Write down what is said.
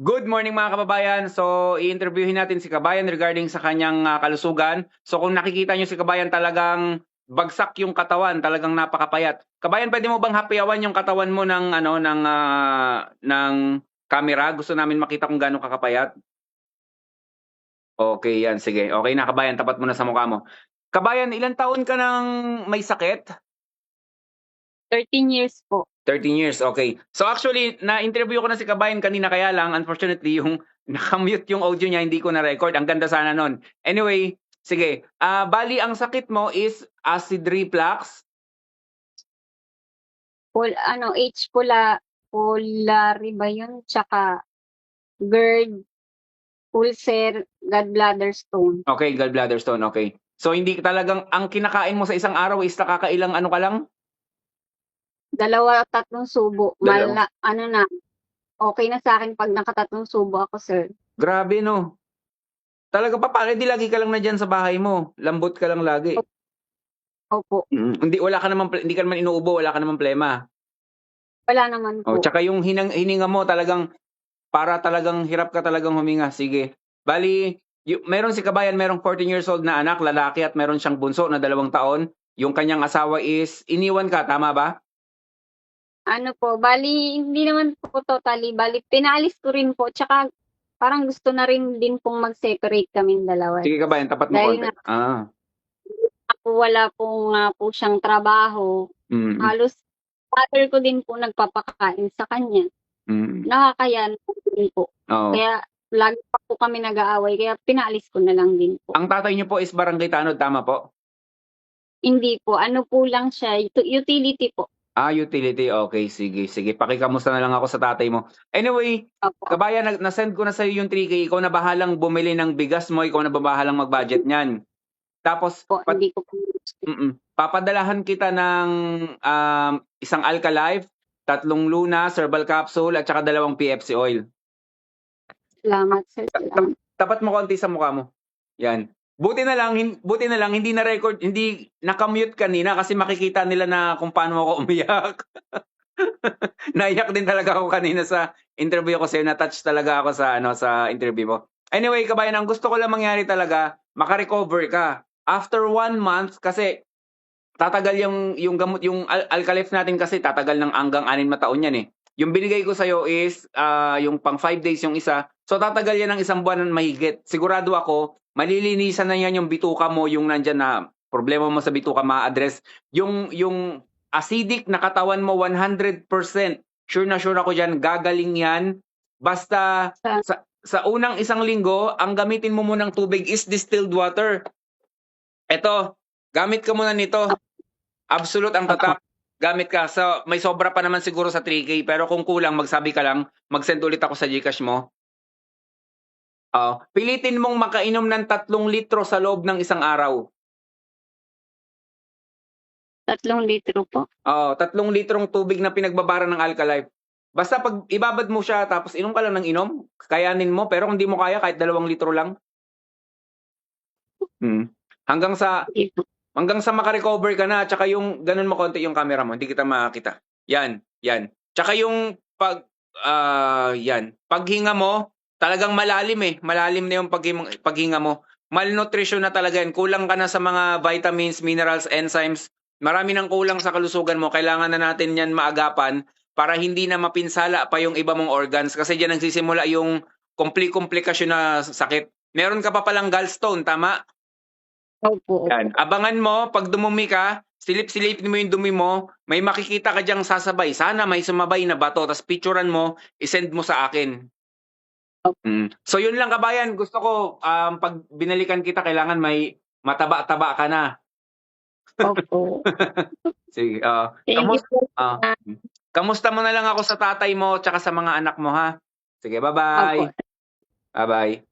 Good morning mga kababayan. So, i-interviewin natin si Kabayan regarding sa kanyang kalusugan. So, kung nakikita niyo si Kabayan talagang bagsak yung katawan, talagang napakapayat. Kabayan, pwede mo bang hapiyawan yung katawan mo ng ng camera? Gusto namin makita kung gaano kakapayat. Okay, yan, sige. Okay na Kabayan, tapat mo na sa mukha mo. Kabayan, ilang taon ka nang may sakit? 13 years po. 13 years, okay. So actually, na-interview ko na si Kabayan kanina kaya lang unfortunately yung nakamute yung audio niya, hindi ko na-record. Ang ganda sana nun. Anyway, sige. Bali ang sakit mo is acid reflux. H pylori ba yun? Tsaka GERD, ulcer, gallbladder stone. Okay, gallbladder stone, okay. So hindi talagang ang kinakain mo sa isang araw is nakakailang ano ka lang? 2-3 subo. Dalawa. Okay na sa akin pag nakatatlong subo ako, sir. Grabe no. Talaga pa, bakit di lagi ka lang na dyan sa bahay mo? Lambot ka lang lagi. Opo. Hindi, hindi ka naman inuubo, wala ka naman plema. Wala naman Oh, po. tsaka yung hininga mo talagang para talagang hirap ka talagang huminga. Sige. Bali, meron si Kabayan, merong 14 years old na anak, lalaki at meron siyang bunso na 2 taon. Yung kanyang asawa is iniwan ka, tama ba? Bali, hindi naman po totally. Bali, pinaalis ko rin po. Tsaka parang gusto na rin din pong mag-separate kaming dalawa. Sige Kabayan, tapat mo Dahil konti. nga wala po siyang trabaho. Mm, Halos father ko din po nagpapakain sa kanya. mm. Nakakayan din po. Oo. Kaya lagi pa po kami nag-aaway kaya pinaalis ko na lang din po. Ang tatay niyo po is Barangay Tanod, tama po? Hindi po, po lang siya, utility po. Utility. Okay, sige, sige. Pakikamusta na lang ako sa tatay mo. Anyway, Opo. Kabayan, na-send ko na sa'yo yung 3K. Ikaw na bahalang bumili ng bigas mo. Ikaw na bahalang mag-budget niyan. Tapos, Po, hindi ko po. papadalahan kita ng isang Alka-Life, 3 Luna, Herbal Capsule, at saka 2 PFC oil. Salamat, sir. Salamat. Tapat mo konti sa mukha mo. Yan. Buti na lang hindi na record, hindi nakamute kanina kasi makikita nila na kung paano ako umiyak. Naiyak din talaga ako kanina sa interview ko sa'yo, na-touch talaga ako sa interview mo. Anyway, Kabayan, ang gusto ko lang mangyari talaga, maka-recover ka. After 1 month, kasi tatagal yung gamot, yung Alka-Life natin kasi tatagal ng hanggang 6 na taon yan eh. Yung binigay ko sa'yo is yung pang 5 days yung isa. So tatagal yan ng 1 buwan na mahigit. Sigurado ako, malilinisan na yan yung bituka mo, yung nandyan na problema mo sa bituka ma-address. Yung acidic na katawan mo 100%. Sure na sure ako dyan, gagaling yan. Basta sa unang 1 linggo, ang gamitin mo munang tubig is distilled water. Eto, gamit ka muna nito. Absolute ang tatak. Gamit ka. So, may sobra pa naman siguro sa 3K. Pero kung kulang, magsabi ka lang. Mag-send ulit ako sa Gcash mo. Pilitin mong makainom ng 3 litro sa loob ng 1 araw. 3 litro po. 3 litrong tubig na pinagbabara ng Alka-Life. Basta pag ibabad mo siya, tapos inom ka lang ng inom, kayanin mo. Pero kung di mo kaya, kahit 2 litro lang. Hanggang sa maka-recover ka na, tsaka yung ganun mo konti yung camera mo, hindi kita makita. Yan, yan. Tsaka yung paghinga mo, talagang malalim eh. Malalim na yung paghinga mo. Malnutrition na talaga yan. Kulang ka na sa mga vitamins, minerals, enzymes. Marami nang kulang sa kalusugan mo. Kailangan na natin yan maagapan para hindi na mapinsala pa yung iba mong organs. Kasi diyan nagsisimula yung komplikasyon na sakit. Meron ka pa palang gallstone, tama? Opo. Yan. Abangan mo, pag dumumi ka, silip-silipin mo yung dumi mo, may makikita ka diyang sasabay. Sana may sumabay na bato, tapos picturean mo, isend mo sa akin. So yun lang Kabayan, gusto ko pag binalikan kita, kailangan may mataba-taba ka na. Opo. Sige, Thank you po. kamusta mo na lang ako sa tatay mo, tsaka sa mga anak mo ha? Sige, bye-bye. Opo. Bye-bye.